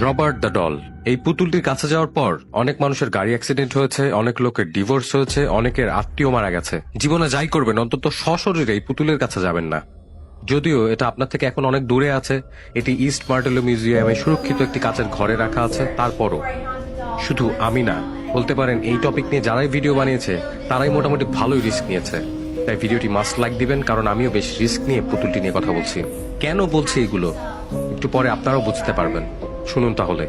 Robert the doll. এই পুতুলটির কাছে যাওয়ার পর অনেক মানুষের গাড়ি অ্যাক্সিডেন্ট হয়েছে, অনেক লোকের ডিভোর্স হয়েছে, অনেকের আত্মীয় মারা গেছে। জীবনে যাই করবেন অন্তত সশরীরে এই পুতুলের কাছে যাবেন না। যদিও এটা আপনার থেকে এখন অনেক দূরে আছে, এটি ইস্ট মার্টেলো মিউজিয়ামে সুরক্ষিত একটি কাচের ঘরে রাখা আছে। তারপরও শুধু আমি না, বলতে পারেন এই টপিক নিয়ে যারাই ভিডিও বানিয়েছে তারাই মোটামুটি ভালোই রিস্ক নিয়েছে। তাই ভিডিওটি মাস্ট লাইক দিবেন, কারণ আমিও বেশ রিস্ক নিয়ে পুতুলটি নিয়ে কথা বলছি। কেন বলছি এগুলো একটু পরে আপনারাও বুঝতে পারবেন, শুনুন তাহলে।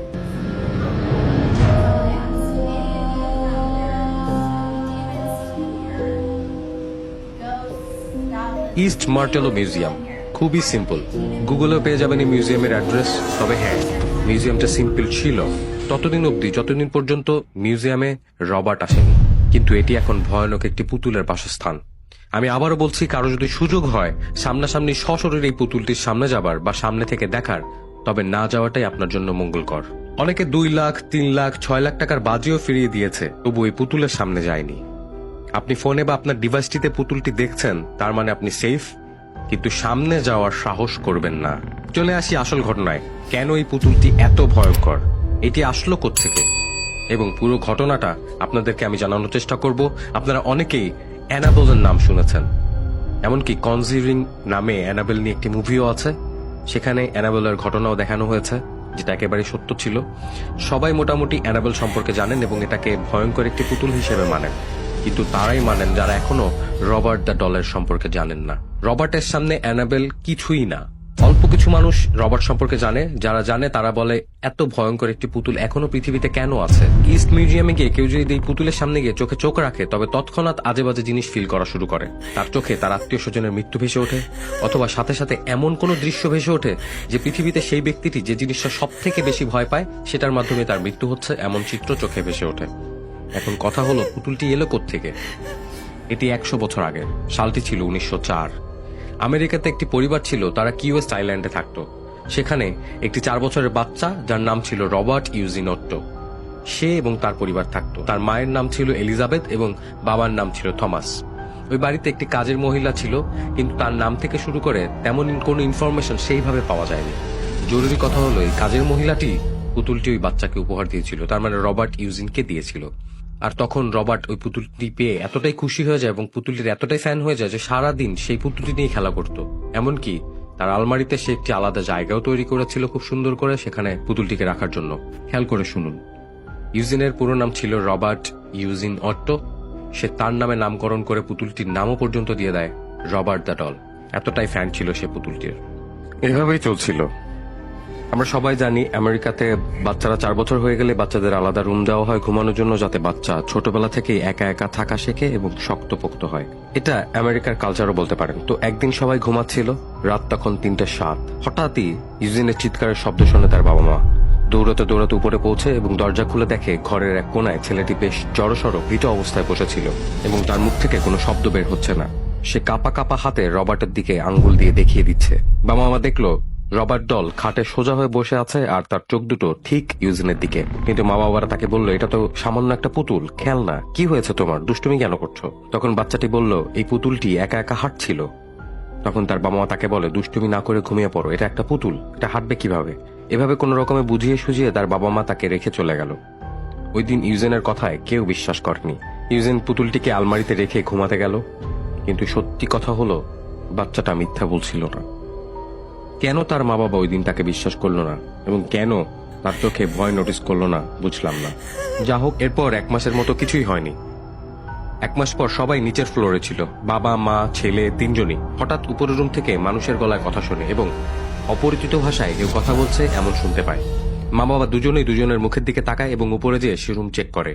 ইস্ট মার্টেলো মিউজিয়াম খুবই সিম্পল, গুগলেও পেয়ে যাবেন এই মিউজিয়ামের অ্যাড্রেস। তবে হ্যাঁ, মিউজিয়ামটা সিম্পল ছিল ততদিন অবধি যতদিন পর্যন্ত মিউজিয়ামে রবার্ট আসেনি। কিন্তু এটি এখন ভয়ানক একটি পুতুলের বাসস্থান। আমি আবারও বলছি, কারো যদি সুযোগ হয় সামনাসামনি সশরীরে এই পুতুলটির সামনে যাবার বা সামনে থেকে দেখার, তবে না যাওয়াটাই আপনার জন্য মঙ্গলকর। অনেকে 2 লাখ, 3 লাখ, 6 লাখ টাকার বাজিও ফিরিয়ে দিয়েছে, তবু এই পুতুলের সামনে যায়নি। আপনি ফোনে বা আপনার ডিভাইসটিতে পুতুলটি দেখছেন, তার মানে আপনি সেফ, কিন্তু সামনে যাওয়ার সাহস করবেন না। চলে আসি আসল ঘটনায়। কেন এই পুতুলটি এত ভয়ঙ্কর, এটি আসলো কোত্থেকে, এবং পুরো ঘটনাটা আপনাদেরকে আমি জানানোর চেষ্টা করব। আপনারা অনেকেই অ্যানাবেলের নাম শুনেছেন, এমনকি কনজিউরিং নামে অ্যানাবেল নিয়ে একটি মুভিও আছে, সেখানে অ্যানাবেলের ঘটনাও দেখানো হয়েছে, যেটা একেবারে সত্য ছিল। সবাই মোটামুটি অ্যানাবেল সম্পর্কে জানেন এবং এটাকে ভয়ঙ্কর একটি পুতুল হিসেবে মানেন, কিন্তু তারাই মানেন যারা এখনো রবার্ট দ্য ডলের সম্পর্কে জানেন না। রবার্টের সামনে অ্যানাবেল কিছুই না। অল্প কিছু মানুষ রবার্ট সম্পর্কে জানে, যারা জানে তারা বলে এত ভয়ঙ্কর একটি পুতুল এখনো পৃথিবীতে কেন আছে। ইস্ট মিউজিয়ামে গিয়ে কেউ যদি এই পুতুলের সামনে গিয়ে চোখে চোখ রাখে, তবে তৎক্ষণাৎ আজে বাজে জিনিস ফিল করা শুরু করে। তার চোখে তার আত্মীয় স্বজনের মৃত্যু ভেসে ওঠে, অথবা সাথে সাথে এমন কোনো দৃশ্য ভেসে ওঠে যে পৃথিবীতে সেই ব্যক্তিটি যে জিনিসটা সব থেকে বেশি ভয় পায় সেটার মাধ্যমে তার মৃত্যু হচ্ছে, এমন চিত্র চোখে ভেসে ওঠে। এখন কথা হলো, পুতুলটি এলো কোত্থেকে? এটি 100 বছর আগে, সালটি ছিল 1904। আমেরিকাতে একটি পরিবার ছিল, তারা কিওয়েস্ট আইল্যান্ডে থাকতো। সেখানে একটি 4 বছরের বাচ্চা যার নাম ছিল রবার্ট ইউজিন অট্টো, সে এবং তার পরিবার থাকতো। তার মায়ের নাম ছিল এলিজাবেথ এবং বাবার নাম ছিল থমাস। ওই বাড়িতে একটি কাজের মহিলা ছিল, কিন্তু তার নাম থেকে শুরু করে তেমন কোনো ইনফরমেশন সেইভাবে পাওয়া যায়নি। জরুরি কথা হলো, এই কাজের মহিলাটি পুতুলটি ওই বাচ্চাকে উপহার দিয়েছিল, তার মানে রবার্ট ইউজিনকে দিয়েছিল। আর তখন রবার্ট ওই পুতুলটি পেয়ে এতটাই খুশি হয়ে যায় এবং পুতুলটির এতটাই ফ্যান হয়ে যায় যে সারাদিন সেই পুতুলটি নিয়ে খেলা করত। এমনকি তার আলমারিতে সে একটি আলাদা জায়গাও তৈরি করেছিল খুব সুন্দর করে, সেখানে পুতুলটিকে রাখার জন্য। খেয়াল করে শুনুন, ইউজিনের পুরো নাম ছিল রবার্ট ইউজিন অট্টো। সে তার নামে নামকরণ করে পুতুলটির নামও পর্যন্ত দিয়ে দেয় রবার্ট দ্য ডল। এতটাই ফ্যান ছিল সে পুতুলটির। এভাবেই চলছিল। আমরা সবাই জানি আমেরিকাতে বাচ্চারা 4 বছর হয়ে গেলে বাচ্চাদের আলাদা রুম দেওয়া হয় ঘুমানোর জন্য, যাতে বাচ্চা ছোটবেলা থেকেই একা একা থাকা শেখে এবং শক্তপোক্ত হয়। এটা আমেরিকার কালচারও বলতে পারেন। তো একদিন সবাই ঘুমাচ্ছিল, রাত তখন 3:07। হঠাৎই ইউজিনের চিৎকারের শব্দ শুনে তার বাবা মা দৌড়াতে দৌড়াতে উপরে পৌঁছে এবং দরজা খুলে দেখে ঘরের এক কোনায় ছেলেটি বেশ জড়সড় ভীত অবস্থায় বসেছিল এবং তার মুখ থেকে কোনো শব্দ বের হচ্ছে না। সে কাঁপা কাঁপা হাতে রবার্টের দিকে আঙ্গুল দিয়ে দেখিয়ে দিচ্ছে। বাবা মা দেখলো রবার্ট ডল খাটে সোজা হয়ে বসে আছে আর তার চোখ দুটো ঠিক ইউজিনের দিকে। কিন্তু মা বাবারা তাকে বললো, এটা তো সামান্য একটা পুতুল, খেলনা, কি হয়েছে তোমার, দুষ্টুমি কেন করছো? তখন বাচ্চাটি বলল, এই পুতুলটি একা একা হাঁটছিল। তখন তার বাবা মা তাকে বলে, দুষ্টুমি না করে ঘুমিয়ে পড়ো, এটা একটা পুতুল, এটা হাঁটবে কিভাবে? এভাবে কোন রকমে বুঝিয়ে সুঝিয়ে তার বাবা মা তাকে রেখে চলে গেল। ওই দিন ইউজেনের কথায় কেউ বিশ্বাস করেনি। ইউজেন পুতুলটিকে আলমারিতে রেখে ঘুমাতে গেল, কিন্তু সত্যি কথা হলো বাচ্চাটা মিথ্যা বলছিল না। কেন তার মা বাবা ওই দিন তাকে বিশ্বাস করলো না এবং কেন তার চোখে ভয় নোটিস করলো না, বুঝলাম না। যা হোক, এরপর 1 মাসের মতো কিছুই হয়নি। 1 মাস পর সবাই নিচের ফ্লোরে ছিল, বাবা মা ছেলে 3জনই। হঠাৎ উপরের রুম থেকে মানুষের গলায় কথা শোনে এবং অপরিচিত ভাষায় কেউ কথা বলছে এমন শুনতে পায়। মা বাবা দুজনেই দুজনের মুখের দিকে তাকায় এবং উপরে যেয়ে সে রুম চেক করে।